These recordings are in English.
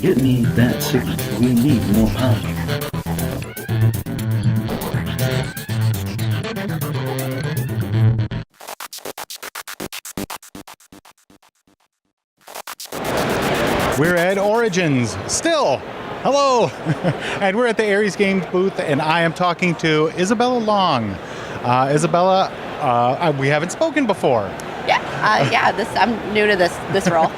Get me that signal. We need more power. We're at Origins still. Hello. And we're at the Aries Games booth, and I am talking to Isabella Long. Isabella, we haven't spoken before. I'm new to this role.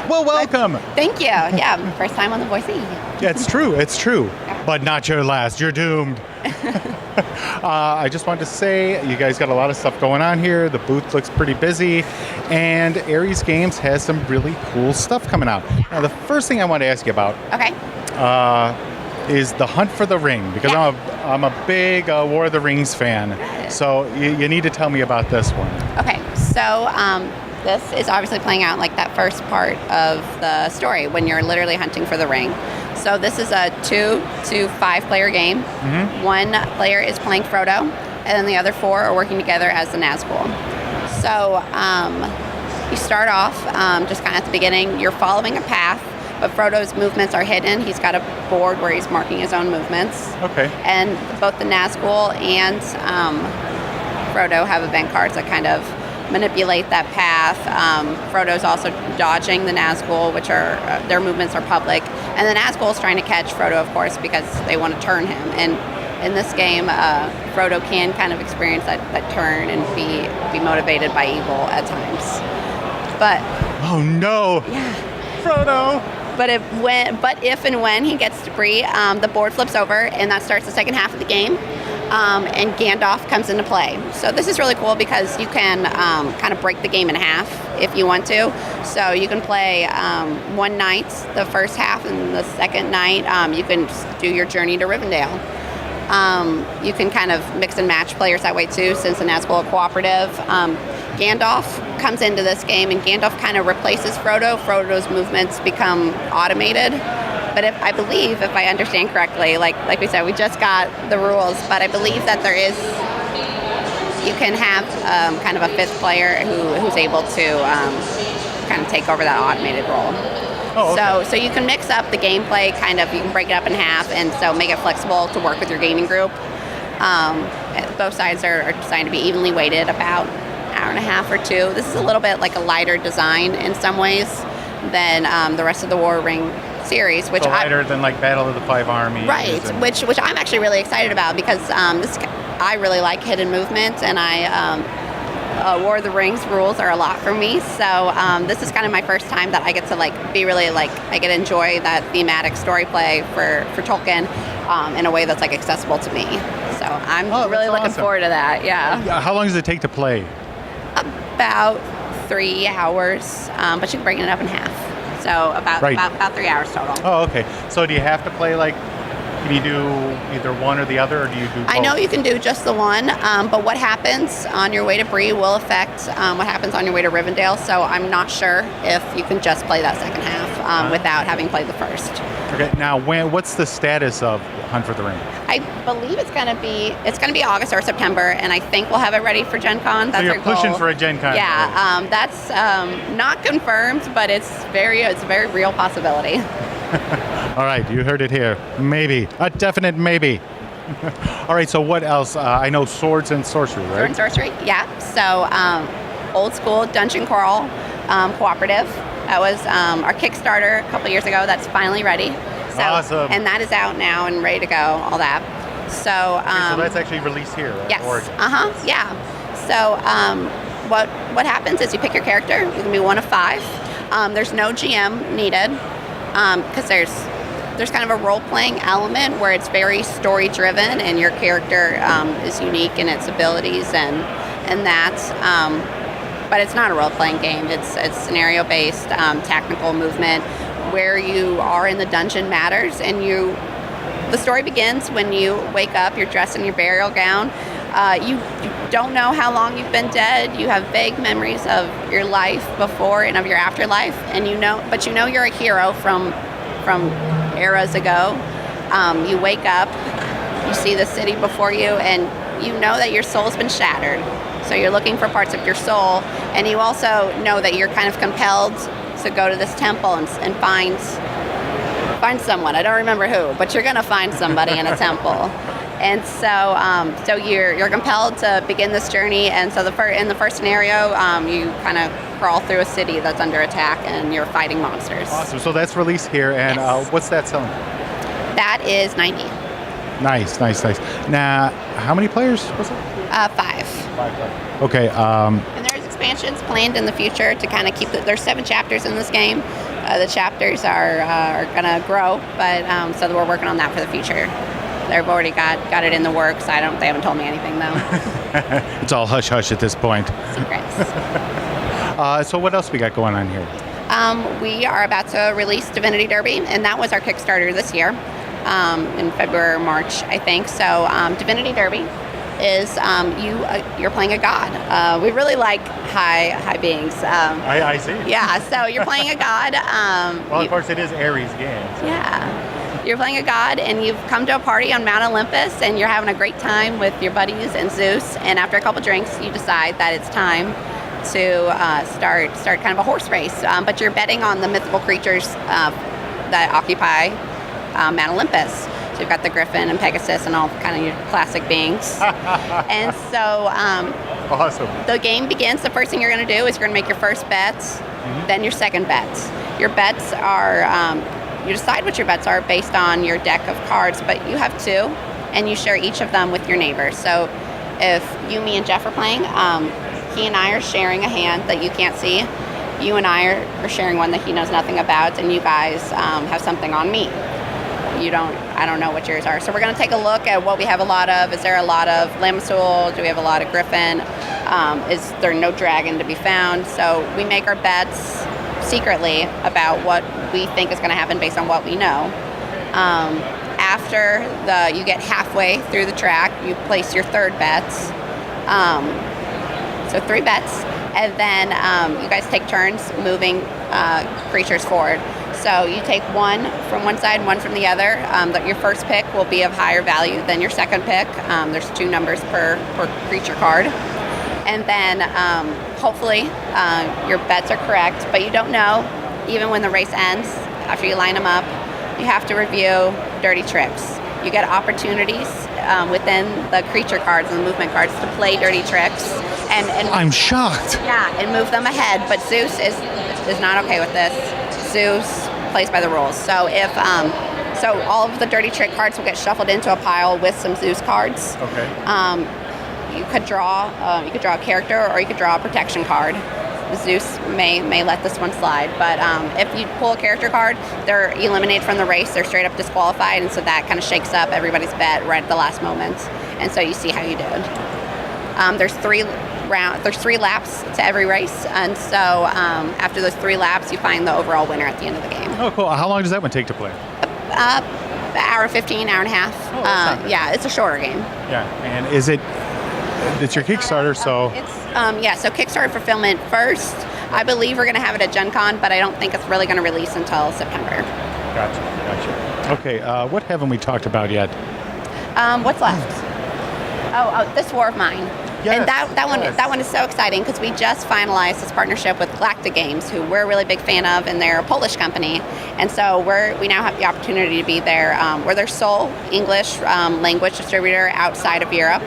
Well, welcome. Thank you. Yeah, first time on the Voice E. Yeah, it's true. But not your last. You're doomed. I just wanted to say, you guys got a lot of stuff going on here. The booth looks pretty busy, and Aries Games has some really cool stuff coming out. Now, the first thing I want to ask you about is the Hunt for the Ring, because I'm a big War of the Rings fan. So you need to tell me about this one. Okay, so this is obviously playing out like that first part of the story when you're literally hunting for the ring. So this is a 2 to 5 player game. Mm-hmm. One player is playing Frodo, and then the other 4 are working together as the Nazgul. So you start off just kind of at the beginning. You're following a path, but Frodo's movements are hidden. He's got a board where he's marking his own movements. Okay. And both the Nazgul and Frodo have event cards that kind of manipulate that path. Frodo's also dodging the Nazgul, which are their movements are public, and the Nazgul's trying to catch Frodo, of course, because they want to turn him. And in this game, Frodo can kind of experience that turn and be motivated by evil at times. But oh no, yeah, Frodo. But if and when he gets debris, the board flips over, and that starts the second half of the game. And Gandalf comes into play. So this is really cool because you can kind of break the game in half if you want to. So you can play one night, the first half, and the second night you can do your journey to Rivendell. You can kind of mix and match players that way too, since the Nazgul are cooperative. Gandalf comes into this game, and Gandalf kind of replaces Frodo. Frodo's movements become automated. But if I understand correctly, like we said, we just got the rules, but I believe that you can have kind of a 5th player who's able to kind of take over that automated role. Oh, okay. So you can mix up the gameplay, you can break it up in half, and so make it flexible to work with your gaming group. Both sides are designed to be evenly weighted, about an hour and a half or 2. This is a little bit like a lighter design in some ways than the rest of the War Ring series, which lighter than like Battle of the Five Armies, right? Which I'm actually really excited about because I really like hidden movement, and War of the Rings rules are a lot for me. So this is kind of my first time that I get to I get to enjoy that thematic story play for Tolkien in a way that's accessible to me. So I'm really looking forward to that. Yeah. How long does it take to play? About 3 hours, but you can break it up in half. So about 3 hours total. Oh, okay. So do you have to play can you do either one or the other, or do you do both? I know you can do just the one, but what happens on your way to Bree will affect what happens on your way to Rivendell, so I'm not sure if you can just play that second half without having played the first. Okay, now what's the status of Hunt for the Ring? I believe it's gonna be August or September, and I think we'll have it ready for Gen Con. That's so you're pushing for a Gen Con. Yeah, that's not confirmed, but it's a very real possibility. All right, you heard it here. Maybe. A definite maybe. All right, so what else? I know Swords and Sorcery, right? Sword and Sorcery, yeah. So old school dungeon crawl cooperative. That was our Kickstarter a couple years ago. That's finally ready. So, awesome. And that is out now and ready to go, all that. So, so that's actually released here, right? Yes. Yeah. So what happens is you pick your character. You can be one of 5. There's no GM needed. Because there's kind of a role-playing element where it's very story-driven, and your character is unique in its abilities and that. But it's not a role-playing game. It's scenario-based, tactical movement. Where you are in the dungeon matters, and the story begins when you wake up. You're dressed in your burial gown. You don't know how long you've been dead. You have vague memories of your life before and of your afterlife, and but you're a hero from eras ago. You wake up, you see the city before you, and you know that your soul's been shattered. So you're looking for parts of your soul, and you also know that you're kind of compelled to go to this temple and find someone. I don't remember who, but you're going to find somebody in a temple. And so you're compelled to begin this journey. And so in the first scenario, you kind of crawl through a city that's under attack, and you're fighting monsters. Awesome. So that's released here, and Yes. what's that selling? That is 90. Nice. Now, how many players was it? 5. 5 players. Okay. And there's expansions planned in the future to kind of keep there's 7 chapters in this game. The chapters are going to grow, but so we're working on that for the future. They've already got it in the works. They haven't told me anything though. It's all hush hush at this point. Secrets. So what else we got going on here? We are about to release Divinity Derby, and that was our Kickstarter this year, in February or March, I think. So Divinity Derby is you're playing a god. We really like high beings. I see. Yeah, so you're playing a god. Well, of course, it is Ares games. So. Yeah. You're playing a god, and you've come to a party on Mount Olympus, and you're having a great time with your buddies and Zeus. And after a couple drinks, you decide that it's time to start kind of a horse race. But you're betting on the mythical creatures that occupy Mount Olympus. So you've got the griffin and Pegasus and all kind of your classic beings. And so Awesome. the game begins. The first thing you're going to do is you're going to make your first bets, then your second bets. Your bets are you decide what your bets are based on your deck of cards, but you have 2, and you share each of them with your neighbors. So if you, me, and Jeff are playing, he and I are sharing a hand that you can't see. You and I are sharing one that he knows nothing about, and you guys have something on me. I don't know what yours are. So we're going to take a look at what we have a lot of. Is there a lot of Lamisul? Do we have a lot of Griffin? Is there no dragon to be found? So we make our bets secretly about what we think is going to happen based on what we know. After you get halfway through the track, you place your third bets. So 3 bets, and then you guys take turns moving creatures forward. So you take one from one side, one from the other. Your first pick will be of higher value than your second pick. There's 2 numbers per creature card. And then hopefully your bets are correct, but you don't know, even when the race ends, after you line them up, you have to review dirty tricks. You get opportunities within the creature cards and the movement cards to play dirty tricks. And I'm shocked. yeah, and move them ahead. But Zeus is not okay with this. Zeus plays by the rules. So if so all of the dirty trick cards will get shuffled into a pile with some Zeus cards. Okay. You could draw a character, or you could draw a protection card. Zeus may let this one slide, but if you pull a character card, they're eliminated from the race. They're straight up disqualified, and so that kind of shakes up everybody's bet right at the last moment. And so you see how you did. There's 3 laps to every race, and so after those 3 laps, you find the overall winner at the end of the game. Oh, cool. How long does that one take to play? Hour 15, hour and a half. Oh, that's not bad. Yeah, it's a shorter game. Yeah. And it's your Kickstarter, so... So Kickstarter fulfillment first. I believe we're going to have it at Gen Con, but I don't think it's really going to release until September. Gotcha. Okay, what haven't we talked about yet? What's left? Oh, This War of Mine. Yes, And that one is so exciting because we just finalized this partnership with Galactic Games, who we're a really big fan of, and they're a Polish company. And so we now have the opportunity to be we're their sole English language distributor outside of Europe.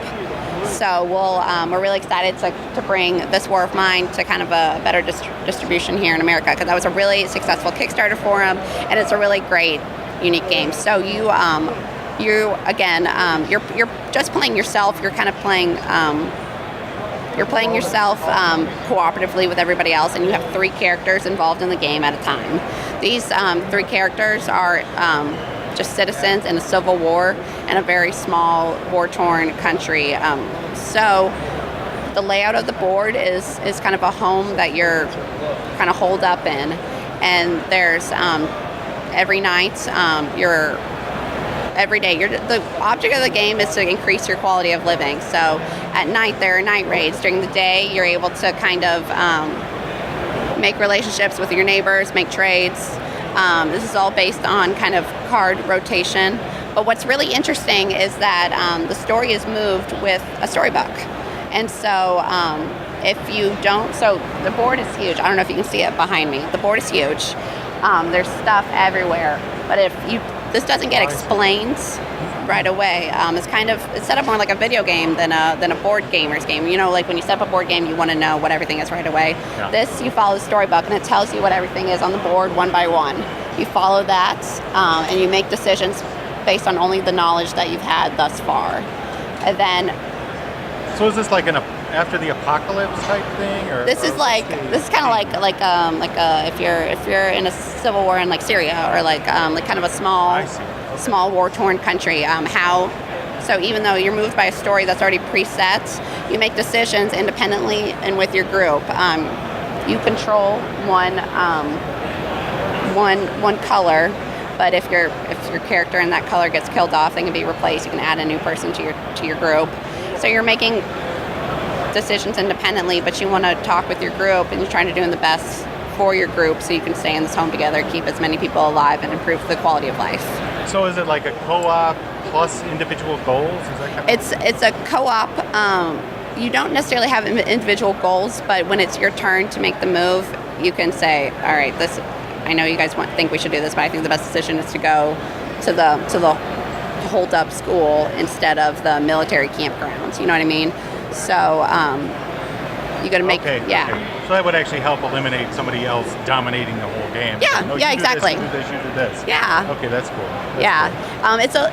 So we're really excited to bring This War of Mine to kind of a better distribution here in America, because that was a really successful Kickstarter for them, and it's a really great, unique game. So you're just playing yourself. You're kind of playing. You're playing yourself cooperatively with everybody else, and you have 3 characters involved in the game at a time. These 3 characters are just citizens in a civil war in a very small, war-torn country. So the layout of the board is kind of a home that you're kind of holed up in, and there's every night every day. The object of the game is to increase your quality of living. So at night, there are night raids. During the day, you're able to kind of make relationships with your neighbors, make trades. This is all based on kind of card rotation. But what's really interesting is that the story is moved with a storybook. And so if you don't, so the board is huge. I don't know if you can see it behind me. The board is huge. There's stuff everywhere. But if this doesn't get explained right away, it's set up more like a video game than a board gamer's game. You know, like when you set up a board game, you want to know what everything is right away. Yeah. This, you follow the storybook, and it tells you what everything is on the board one by one. You follow that, and you make decisions based on only the knowledge that you've had thus far. And then, So is this like after the apocalypse type thing, or this is kind of like if you're in a civil war in like Syria, or like kind of a small war-torn country. So even though you're moved by a story that's already preset, you make decisions independently and with your group. You control one color, but if your character in that color gets killed off, they can be replaced. You can add a new person to your group. So you're making decisions independently, but you want to talk with your group, and you're trying to do the best for your group so you can stay in this home together, keep as many people alive, and improve the quality of life. So is it like a co-op plus individual goals? Is that kind of It's a co-op. You don't necessarily have individual goals, but when it's your turn to make the move, you can say, all right, I know you guys think we should do this, but I think the best decision is to go to the hold-up school instead of the military campgrounds. You know what I mean? So you got to make Okay. So that would actually help eliminate somebody else dominating the whole game. Yeah, No, yeah, you do exactly. This, you do this, you do this. Yeah. Okay, that's cool.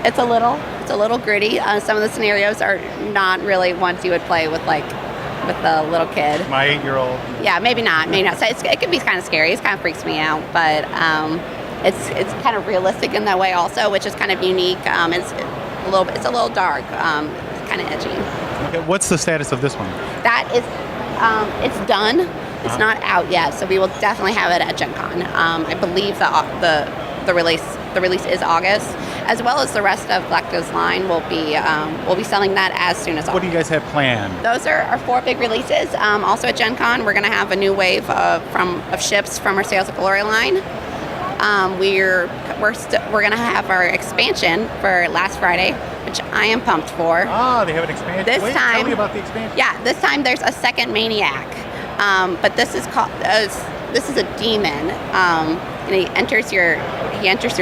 It's a little gritty. Some of the scenarios are not really ones you would play with the little kid. My 8-year-old. Yeah, maybe not. So it could be kind of scary. It kind of freaks me out, but it's kind of realistic in that way also, which is kind of unique. It's a little dark. It's kind of edgy. Okay, what's the status of this one? That is, it's done. It's not out yet, so we will definitely have it at Gen Con. I believe the release is August, as well as the rest of Galacta's line. We'll be selling that as soon as August. What do you guys have planned? Those are our 4 big releases. Also at Gen Con, we're going to have a new wave of ships from our Sales of Glory line. We're going to have our expansion for last Friday, which I am pumped for. Ah, they have an expansion. Tell me about the expansion. Yeah, this time there's a second maniac, but this is a demon, and he enters your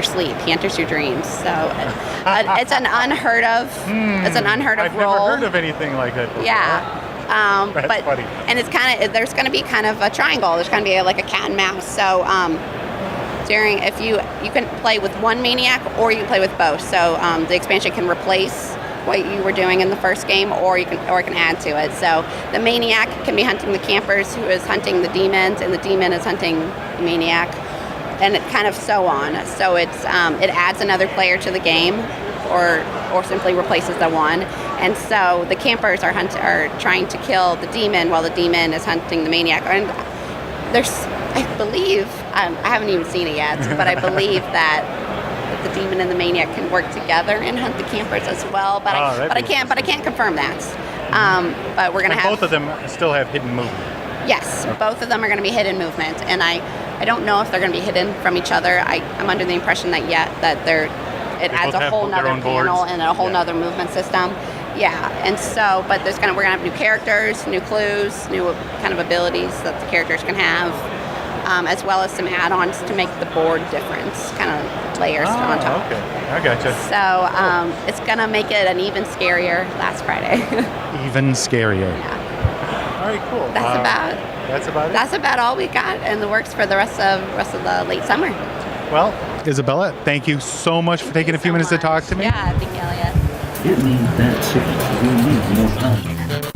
sleep. He enters your dreams. So it's an unheard of I've role. never heard of anything like that before. Yeah. That's funny. And it's there's going to be kind of a triangle. There's going to be like a cat and mouse. So if you can play with one maniac, or you can play with both. So the expansion can replace what you were doing in the first game, or it can add to it. So the maniac can be hunting the campers, who is hunting the demons, and the demon is hunting the maniac, and it kind of so on. So it adds another player to the game, or simply replaces the one. And so the campers are trying to kill the demon while the demon is hunting the maniac. And I believe, I haven't even seen it yet, but I believe that the demon and the maniac can work together and hunt the campers as well. But I can't confirm that. But we're gonna have both of them still have hidden movement. Yes, both of them are going to be hidden movement, and I don't know if they're going to be hidden from each other. I'm under the impression that it adds a whole nother panel and a whole nother movement system. Yeah, and so, but we're gonna have new characters, new clues, new kind of abilities that the characters can have, as well as some add-ons to make the board different, kind of layers on top. Okay, I gotcha. So it's gonna make it an even scarier last Friday. Even scarier. Yeah. All right, cool. That's about it. That's about all we got in the works for the rest of the late summer. Well, Isabella, thank you so much for taking a few minutes to talk to me. Yeah, thank you, Elliott. It means that we need more time.